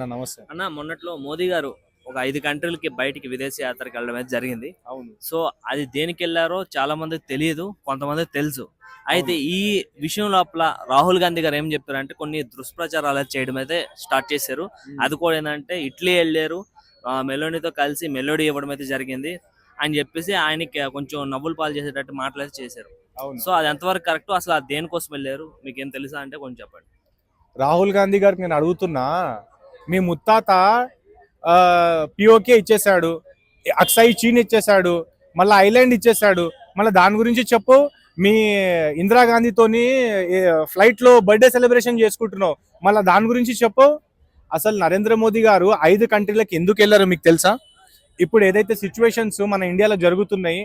నమస్తే అన్న. మొన్నట్లో మోదీ గారు ఒక 5 కంట్రీలకి బయటికి విదేశీ యాత్రకి వెళ్ళడం అయితే జరిగింది. అవును. సో అది దేనికి వెళ్ళారో చాలా మందికి తెలియదు, కొంతమందికి తెలుసు. అయితే అవును. ఈ విషయం లోపల రాహుల్ గాంధీ గారు ఏం చెప్పారంటే కొన్ని దుష్ప్రచారాలు అయితే చేయడం అయితే స్టార్ట్ చేశారు. అది కూడా ఏంటంటే ఇటలీ వెళ్ళారు, మెలోడీతో కలిసి మెలోడీ ఇవ్వడం అయితే జరిగింది అని చెప్పేసి ఆయనకి కొంచెం నవ్వులు పాలు చేసేటట్టు మాటలు చేశారు. అవును. సో అది ఎంతవరకు కరెక్ట్, అసలు అది దేనికోసం వెళ్ళారు, మీకు ఏం తెలుసా అంటే కొంచెం చెప్పండి. రాహుల్ గాంధీ గారికి నేను అడుగుతున్నా, మీ ముత్తాత పిఓకే ఇచ్చేసాడు, అక్సాయి చీన్ ఇచ్చేసాడు, మళ్ళీ ఐలాండ్ ఇచ్చేసాడు, మళ్ళీ దాని గురించి చెప్పు. మీ ఇందిరాగాంధీతోని ఫ్లైట్ లో బర్త్డే సెలబ్రేషన్ చేసుకుంటున్నావు, మళ్ళీ దాని గురించి చెప్పు. అసలు నరేంద్ర మోదీ గారు 5 కంట్రీలకు ఎందుకు వెళ్ళారో మీకు తెలుసా? ఇప్పుడు ఏదైతే సిచ్యువేషన్స్ మన ఇండియాలో జరుగుతున్నాయి,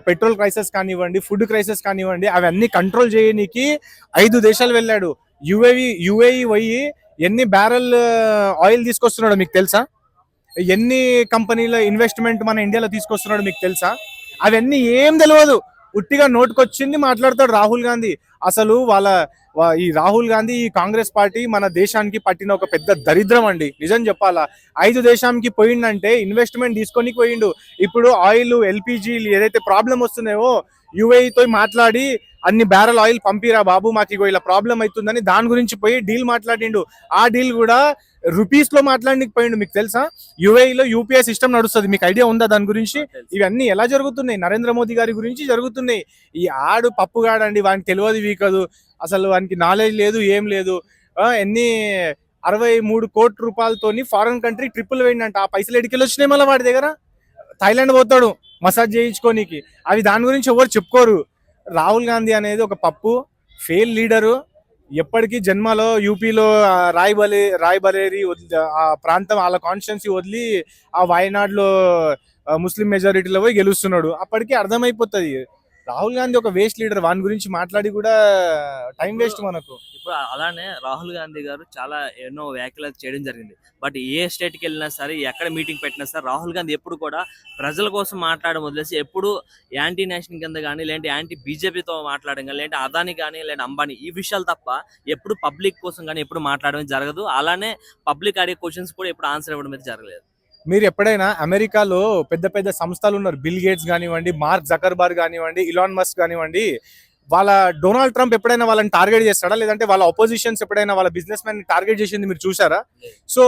పెట్రోల్ క్రైసిస్ కానివ్వండి, ఫుడ్ క్రైసిస్ కానివ్వండి, అవన్నీ కంట్రోల్ చేయడానికి 5 దేశాలు వెళ్ళాడు. యుఏఈ పోయి ఎన్ని బ్యారెల్ ఆయిల్ తీసుకొస్తున్నాడో మీకు తెలుసా? ఎన్ని కంపెనీల ఇన్వెస్ట్మెంట్ మన ఇండియాలో తీసుకొస్తున్నాడో మీకు తెలుసా? అవన్నీ ఏం తెలియదు, ఉట్టిగా నోటుకొచ్చింది మాట్లాడతాడు రాహుల్ గాంధీ. అసలు ఈ రాహుల్ గాంధీ, ఈ కాంగ్రెస్ పార్టీ మన దేశానికి పట్టిన ఒక పెద్ద దరిద్రం అండి. నిజం చెప్పాలా, 5 దేశానికి పోయిండంటే ఇన్వెస్ట్మెంట్ తీసుకొని పోయిండు. ఇప్పుడు ఆయిల్, ఎల్పిజి ఏదైతే ప్రాబ్లం వస్తున్నాయో యుఏఈతో మాట్లాడి అన్ని బ్యారల్ ఆయిల్ పంపిరా బాబు, మాకు ఇగో ఇలా ప్రాబ్లం అవుతుందని దాని గురించి పోయి డీల్ మాట్లాడిండు. ఆ డీల్ కూడా రూపీస్ లో మాట్లాడడానికి పోయిండు. మీకు తెలుసా యుఏఈలో యూపీఐ సిస్టమ్ నడుస్తుంది, మీకు ఐడియా ఉందా దాని గురించి? ఇవన్నీ ఎలా జరుగుతున్నాయి? నరేంద్ర మోదీ గారి గురించి జరుగుతున్నాయి. ఈ ఆడు పప్పుగాడండి, వానికి తెలియదు వీకదు, అసలు వానికి నాలెడ్జ్ లేదు, ఏం లేదు. ఎన్ని 63 కోట్ల రూపాయలతోని ఫారెన్ కంట్రీ ట్రిప్పులు వేయండి. ఆ పైసలు ఎడికెళ్ళి వచ్చినాయి మళ్ళీ వాడి దగ్గర? థాయిలాండ్ పోతాడు మసాజ్ చేయించుకోనికి, అవి దాని గురించి ఎవరు చెప్పుకోరు. రాహుల్ గాంధీ అనేది ఒక పప్పు ఫెయిల్ లీడరు. ఎప్పటికీ జన్మలో యూపీలో రాయ్బరేలీ ఆ ప్రాంతం వాళ్ళ కాన్స్టిట్యున్సీ వదిలి ఆ వాయనాడులో ముస్లిం మెజారిటీలో పోయి గెలుస్తున్నాడు. అప్పటికి అర్థమైపోతుంది రాహుల్ గాంధీ ఒక వేస్ట్ లీడర్. వాని గురించి మాట్లాడి కూడా టైం వేస్ట్ మనకు. ఇప్పుడు అలానే రాహుల్ గాంధీ గారు చాలా ఎన్నో వ్యాఖ్యలు చేయడం జరిగింది. బట్ ఏ స్టేట్కి వెళ్ళినా సరే, ఎక్కడ మీటింగ్ పెట్టినా సరే, రాహుల్ గాంధీ ఎప్పుడు కూడా ప్రజల కోసం మాట్లాడడం వదిలేసి ఎప్పుడు యాంటీ నేషనల్ కింద కానీ, లేదంటే యాంటీ బీజేపీతో మాట్లాడడం కానీ, లేదంటే అదాని కానీ, లేదంటే అంబానీ, ఈ విషయాలు తప్ప ఎప్పుడు పబ్లిక్ కోసం కానీ ఎప్పుడు మాట్లాడడం జరగదు. అలానే పబ్లిక్ అడిగే క్వశ్చన్స్ కూడా ఎప్పుడు ఆన్సర్ ఇవ్వడం అయితే జరగలేదు. మీరు ఎప్పుడైనా అమెరికాలో పెద్ద పెద్ద సంస్థలు ఉన్నారు, బిల్ గేట్స్ కానివ్వండి, మార్క్ జకర్బర్గ్ కానివ్వండి, ఇలాన్ మస్క్ కానివ్వండి, వాళ్ళ డొనాల్డ్ ట్రంప్ ఎప్పుడైనా వాళ్ళని టార్గెట్ చేస్తాడా? లేదంటే వాళ్ళ అపోజిషన్స్ ఎప్పుడైనా వాళ్ళ బిజినెస్ మ్యాన్ టార్గెట్ చేసింది మీరు చూసారా? సో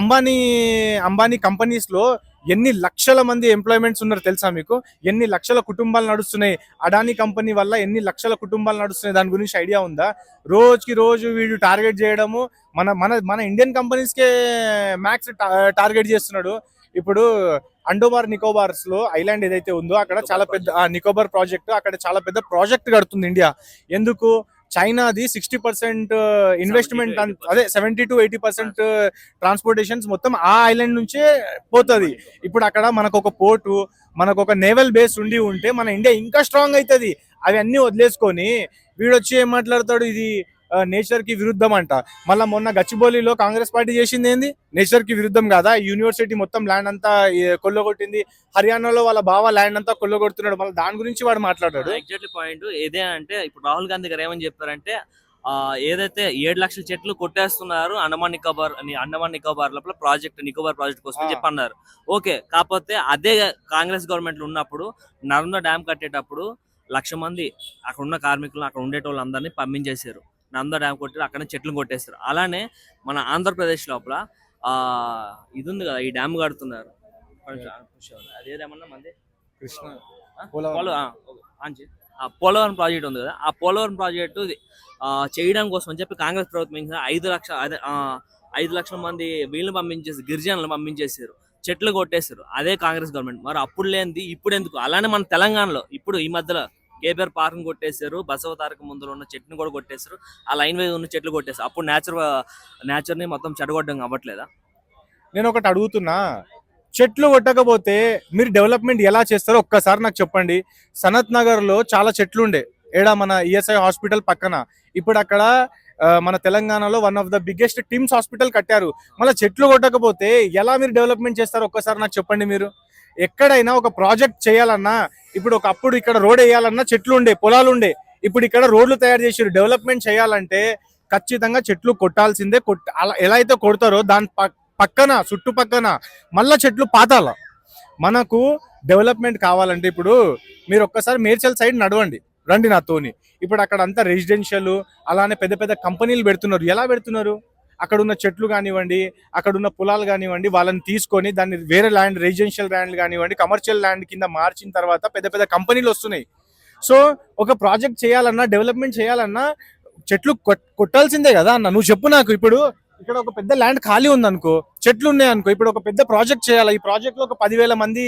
అంబానీ కంపెనీస్ లో ఎన్ని లక్షల మంది ఎంప్లాయ్మెంట్స్ ఉన్నారు తెలుసా మీకు? ఎన్ని లక్షల కుటుంబాలు నడుస్తున్నాయి అడానీ కంపెనీ వల్ల, ఎన్ని లక్షల కుటుంబాలు నడుస్తున్నాయి దాని గురించి ఐడియా ఉందా? రోజుకి రోజు వీడు టార్గెట్ చేయడము మన మన మన ఇండియన్ కంపెనీస్కే మ్యాక్స్ టార్గెట్ చేస్తున్నాడు. ఇప్పుడు అండోమార్ నికోబార్స్ లో ఐలాండ్ ఏదైతే ఉందో అక్కడ చాలా పెద్ద నికోబార్ ప్రాజెక్ట్, అక్కడ చాలా పెద్ద ప్రాజెక్ట్ కడుతుంది ఇండియా. ఎందుకు? చైనాది 60% ఇన్వెస్ట్మెంట్, అదే 70 to 80% ట్రాన్స్పోర్టేషన్స్ మొత్తం ఆ ఐలాండ్ నుంచే పోతుంది. ఇప్పుడు అక్కడ మనకు ఒక పోర్టు, మనకు ఒక నేవల్ బేస్ ఉంటే మన ఇండియా ఇంకా స్ట్రాంగ్ అవుతుంది. అవి అన్ని వదిలేసుకొని వీడొచ్చి ఏం మాట్లాడతాడు, ఇది నేచర్ కి విరుద్ధం అంట. మళ్ళీ మొన్న గచ్చిబౌలిలో కాంగ్రెస్ పార్టీ చేసింది ఏంది? నేచర్ కి విరుద్ధం కాదా? యూనివర్సిటీ మొత్తం ల్యాండ్ అంతా కొల్లగొట్టింది, హర్యానాలో వాళ్ళ బావ ల్యాండ్ అంతా కొల్లగొడుతున్నాడు, మళ్ళీ దాని గురించి వాడు మాట్లాడాడు. ఎగ్జాక్ట్లీ పాయింట్ ఇదే. అంటే ఇప్పుడు రాహుల్ గాంధీ గారు ఏమని చెప్పారంటే, ఏదైతే 7 లక్షల చెట్లు కొట్టేస్తున్నారు అండమాన్ నికోబార్ లోపల నికోబార్ ప్రాజెక్ట్ కోసం చెప్పి అన్నారు. ఓకే, కాకపోతే అదే కాంగ్రెస్ గవర్నమెంట్ లో ఉన్నప్పుడు నర్మదా డ్యామ్ కట్టేటప్పుడు 1,00,000 మంది అక్కడ ఉన్న కార్మికులను, అక్కడ ఉండేటోళ్ళందరినీ పంపించేశారు. నర్మదా డ్యామ్ కొట్టి అక్కడ చెట్లు కొట్టేస్తారు. అలానే మన ఆంధ్రప్రదేశ్ లోపల ఇది ఉంది కదా, ఈ డ్యామ్ కడుతున్నారు, అదేదేమన్నా మంది కృష్ణ పోలవరం ప్రాజెక్ట్ ఉంది కదా, ఆ పోలవరం ప్రాజెక్టు చేయడం కోసం అని చెప్పి కాంగ్రెస్ ప్రభుత్వం 5 లక్షల మంది వీళ్ళని పంపించేసి, గిరిజనులను పంపించేసారు, చెట్లు కొట్టేశారు అదే కాంగ్రెస్ గవర్నమెంట్. మరి అప్పుడు లేనిది ఇప్పుడు ఎందుకు? అలానే మన తెలంగాణలో ఇప్పుడు ఈ మధ్యలో కేబీఆర్ పార్క్ కొట్టేశారు, బసవ తారక ముందులో ఉన్న చెట్టుని కూడా కొట్టేశారు, ఆ లైన్ వైజ్ ఉన్న చెట్లు కొట్టేశారు. అప్పుడు నేచర్ని మొత్తం చెడగొట్టడం అవ్వట్లేదా? నేను ఒకటి అడుగుతున్నా, చెట్లు కొట్టకపోతే మీరు డెవలప్మెంట్ ఎలా చేస్తారో ఒక్కసారి నాకు చెప్పండి. సనత్ నగర్ లో చాలా చెట్లు ఉండే, ఏడా మన ఈఎస్ఐ హాస్పిటల్ పక్కన. ఇప్పుడు అక్కడ మన తెలంగాణలో one of the biggest TIMS hospital కట్టారు. మళ్ళీ చెట్లు కొట్టకపోతే ఎలా మీరు డెవలప్మెంట్ చేస్తారో ఒక్కసారి నాకు చెప్పండి. మీరు ఎక్కడైనా ఒక ప్రాజెక్ట్ చేయాలన్నా, ఇప్పుడు ఒకప్పుడు ఇక్కడ రోడ్ వేయాలన్నా చెట్లు ఉండే, పొలాలు ఉండే, ఇప్పుడు ఇక్కడ రోడ్లు తయారు చేసి డెవలప్మెంట్ చేయాలంటే ఖచ్చితంగా చెట్లు కొట్టాల్సిందే. అలా ఎలా అయితే కొడతారో దాని పక్కన చుట్టుపక్కన మళ్ళా చెట్లు పాతాల. మనకు డెవలప్మెంట్ కావాలంటే ఇప్పుడు మీరు ఒక్కసారి మేడ్చల్ సైడ్ నడవండి, రండి నాతోని. ఇప్పుడు అక్కడ అంతా రెసిడెన్షియల్, అలానే పెద్ద పెద్ద కంపెనీలు పెడుతున్నారు. ఎలా పెడుతున్నారు? అక్కడ ఉన్న చెట్లు కానివ్వండి, అక్కడ ఉన్న పొలాలు కానివ్వండి, వాళ్ళని తీసుకొని దాన్ని వేరే ల్యాండ్, రెసిడెన్షియల్ ల్యాండ్ కానివ్వండి, కమర్షియల్ ల్యాండ్ కింద మార్చిన తర్వాత పెద్ద పెద్ద కంపెనీలు వస్తున్నాయి. సో ఒక ప్రాజెక్ట్ చేయాలన్నా, డెవలప్మెంట్ చేయాలన్నా చెట్లు కొట్టాల్సిందే కదా అన్న. నువ్వు చెప్పు నాకు. ఇప్పుడు ఇక్కడ ఒక పెద్ద ల్యాండ్ ఖాళీ ఉంది అనుకో, చెట్లు ఉన్నాయి అనుకో, ఇప్పుడు ఒక పెద్ద ప్రాజెక్ట్ చేయాలి, ఈ ప్రాజెక్ట్ లో ఒక 10,000 మంది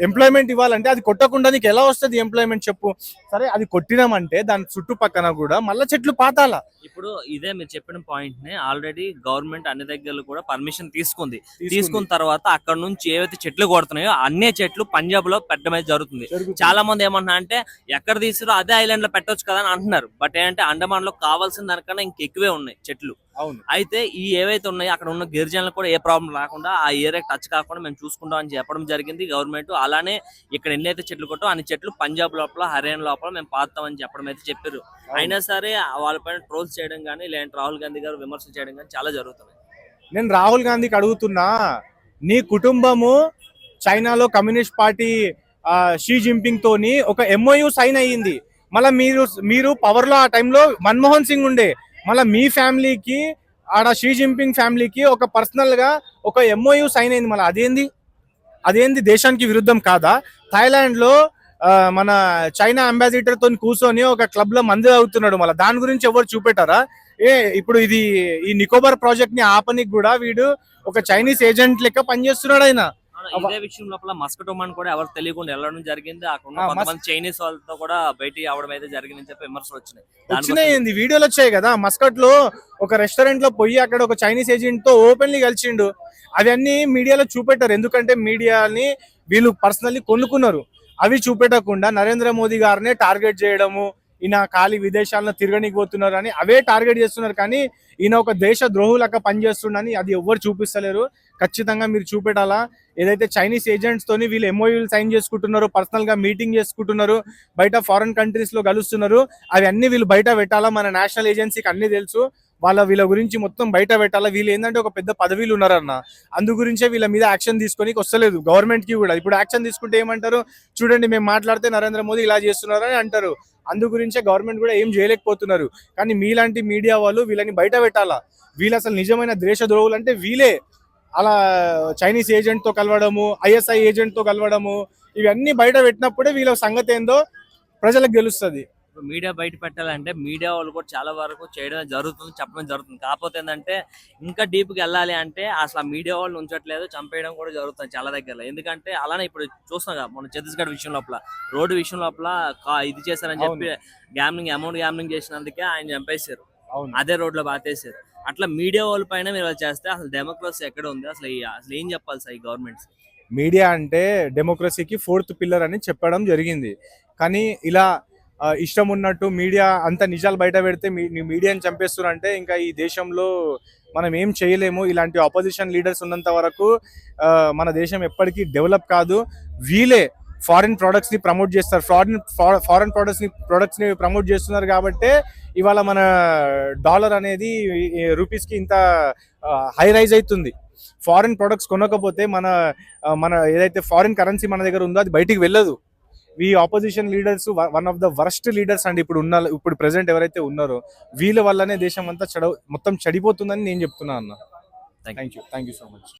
ఎంప్లాయ్మెంట్ ఇవ్వాలంటే అది కొట్టకుండా నీకు ఎలా వస్తుంది ఎంప్లాయ్మెంట్ చెప్పు? సరే అది కొట్టినామంటే దాని చుట్టుపక్కన కూడా మళ్ళీ చెట్లు పాతాల. ఇప్పుడు ఇదే మీరు చెప్పిన పాయింట్ ని ఆల్రెడీ గవర్నమెంట్ అన్ని దగ్గరలో కూడా పర్మిషన్ తీసుకున్న తర్వాత అక్కడ నుంచి ఏవైతే చెట్లు కొడుతున్నాయో అన్ని చెట్లు పంజాబ్ లో పెట్టడం జరుగుతుంది. చాలా మంది ఏమంటున్నా అంటే ఎక్కడ తీసిరో అదే ఐలాండ్ లో పెట్టొచ్చు కదా అని అంటున్నారు. బట్ ఏంటంటే అండమాన్ లో కావాల్సిన దానికన్నా ఇంకెక్కువే ఉన్నాయి చెట్లు. అయితే ఈ ఏవైతే ఉన్నాయో అక్కడ ఉన్న గిరిజనులకు కూడా ఏ ప్రాబ్లం రాకుండా, ఆ ఏరియా టచ్ కాకుండా మేము చూసుకుంటాం అని చెప్పడం జరిగింది గవర్నమెంట్. అలానే ఇక్కడ ఎన్నైతే చెట్లు కొట్టో అన్ని చెట్లు పంజాబ్ లోపల, హర్యానా లోపల మేము పాతామని చెప్పడం అయితే చెప్పారు. అయినా సరే వాళ్ళపైన ట్రోల్స్ చేయడం కానీ, లేదంటే రాహుల్ గాంధీ గారు విమర్శలు చేయడం కానీ చాలా జరుగుతున్నాయి. నేను రాహుల్ గాంధీకి అడుగుతున్నా, నీ కుటుంబము చైనాలో కమ్యూనిస్ట్ పార్టీ షీ జిన్పింగ్ తోని ఒక MOU సైన్ అయ్యింది. మళ్ళీ మీరు పవర్ లో ఆ టైంలో మన్మోహన్ సింగ్ ఉండే, మళ్ళీ మీ ఫ్యామిలీకి ఆడ షీ జిన్పింగ్ ఫ్యామిలీకి ఒక పర్సనల్ గా ఒక MOU సైన్ అయింది. మళ్ళీ అదేంది దేశానికి విరుద్ధం కాదా? థాయిలాండ్ లో మన చైనా అంబాసిడర్ తో కూర్చొని ఒక క్లబ్ లో మంది అవుతున్నాడు. మళ్ళీ దాని గురించి ఎవరు చూపెట్టారా? ఇప్పుడు ఈ నికోబార్ ప్రాజెక్ట్ ని ఆపనికి కూడా వీడు ఒక చైనీస్ ఏజెంట్ లెక్క పనిచేస్తున్నాడు ఆయన. ఇదే విషయం లోపల మస్కటోమన్ కూడా ఎవరు తెలియకుండా వెళ్ళడం జరిగింది. అక్కడ ఉన్న కొంతమంది చైనీస్ వాళ్ళతో కూడా బయటికి అవడం అయితే జరిగిందని చెప్పి విమర్శలు వచ్చినాయి. వీడియోలు వచ్చాయి కదా, మస్కట్ లో ఒక రెస్టారెంట్ లో పోయి అక్కడ ఒక చైనీస్ ఏజెంట్ తో ఓపెన్లీ కలిసిండు. అవన్నీ మీడియాలో చూపెట్టారు, ఎందుకంటే మీడియాని వీళ్ళు పర్సనల్లీ కొనుక్కున్నారు. అవి చూపెట్టకుండా నరేంద్ర మోదీ గారినే టార్గెట్ చేయడము, ఈయన ఖాళీ విదేశాలను తిరగనికి పోతున్నారు అని అవే టార్గెట్ చేస్తున్నారు. కానీ ఈయన ఒక దేశ ద్రోహులక పనిచేస్తుండని అది ఎవ్వరు చూపిస్తలేరు. ఖచ్చితంగా మీరు చూపెట్టాలా. ఏదైతే చైనీస్ ఏజెంట్స్ తోని వీళ్ళు MOUలు సైన్ చేసుకుంటున్నారు, పర్సనల్ గా మీటింగ్ చేసుకుంటున్నారు, బయట ఫారెన్ కంట్రీస్ లో కలుస్తున్నారు, అవన్నీ వీళ్ళు బయట పెట్టాలా. మన నేషనల్ ఏజెన్సీకి అన్ని తెలుసు, వీళ్ళ గురించి మొత్తం బయట పెట్టాలా. వీళ్ళు ఏంటంటే ఒక పెద్ద పదవిలు ఉన్నారన్న, అందు గురించే వీళ్ళ మీద యాక్షన్ తీసుకొని వస్తలేదు గవర్నమెంట్ కి కూడా. ఇప్పుడు యాక్షన్ తీసుకుంటే ఏమంటారు, చూడండి మేము మాట్లాడితే నరేంద్ర మోదీ ఇలా చేస్తున్నారు అని అంటారు. అందు గురించే గవర్నమెంట్ కూడా ఏం చేయలేకపోతున్నారు. కానీ మీలాంటి మీడియా వాళ్ళు వీళ్ళని బయట పెట్టాలా. వీళ్ళు అసలు నిజమైన దేశ ద్రోహులు అంటే వీళ్ళే. అలా చైనీస్ ఏజెంట్ తో కలవడము, ISI ఏజెంట్ తో కలవడము, ఇవన్నీ బయట పెట్టినప్పుడే వీళ్ళ సంగతి ఏందో ప్రజలకు తెలుస్తుంది. మీడియా బయట పెట్టాలంటే మీడియా వాళ్ళు కూడా చాలా వరకు చేయడం జరుగుతుంది, చెప్పడం జరుగుతుంది. కాకపోతే ఏంటంటే ఇంకా డీప్కి వెళ్ళాలి అంటే అసలు ఆ మీడియా వాళ్ళు ఉంచట్లేదు, చంపేయడం కూడా జరుగుతుంది చాలా దగ్గరలో. ఎందుకంటే అలానే ఇప్పుడు చూస్తాం కదా, మన ఛత్తీస్గఢ్ విషయం లోపల, రోడ్డు విషయం లోపల ఇది చేశారని చెప్పి అమౌంట్ గ్యామ్లింగ్ చేసినందుకే ఆయన చంపేశారు, అదే రోడ్లో బాతేశారు. అట్లా మీడియా వాళ్ళ పైన మీరు చేస్తే అసలు డెమోక్రసీ ఎక్కడ ఉంది? అసలు ఏం చెప్పాలి సార్ ఈ గవర్నమెంట్స్? మీడియా అంటే డెమోక్రసీకి 4th పిల్లర్ అని చెప్పడం జరిగింది. కానీ ఇలా ఇష్టం ఉన్నట్టు మీడియా అంత నిజాలు బయట పెడితే మీడియాని చంపేస్తున్నారంటే ఇంకా ఈ దేశంలో మనం ఏం చేయలేము. ఇలాంటి ఆపోజిషన్ లీడర్స్ ఉన్నంత వరకు మన దేశం ఎప్పటికీ డెవలప్ కాదు. వీళ్ళే ఫారిన్ ప్రొడక్ట్స్ ని ప్రమోట్ చేస్తారు, ఫారిన్ ప్రొడక్ట్స్ ని ప్రమోట్ చేస్తున్నారు. కాబట్టి ఇవాళ మన డాలర్ అనేది రూపీస్ కి ఇంత హై రైజ్ అవుతుంది. ఫారిన్ ప్రొడక్ట్స్ కొనకపోతే మన ఏదైతే ఫారిన్ కరెన్సీ మన దగ్గర ఉందో అది బయటికి వెళ్ళదు. ఈ opposition leaders one of the worst leaders అండి ఇప్పుడు ప్రెసెంట్ ఎవరైతే ఉన్నారో వీళ్ళ వల్లనే దేశం అంతా మొత్తం చెడిపోతుందని నేను చెప్తున్నా అన్న. Thank you so much.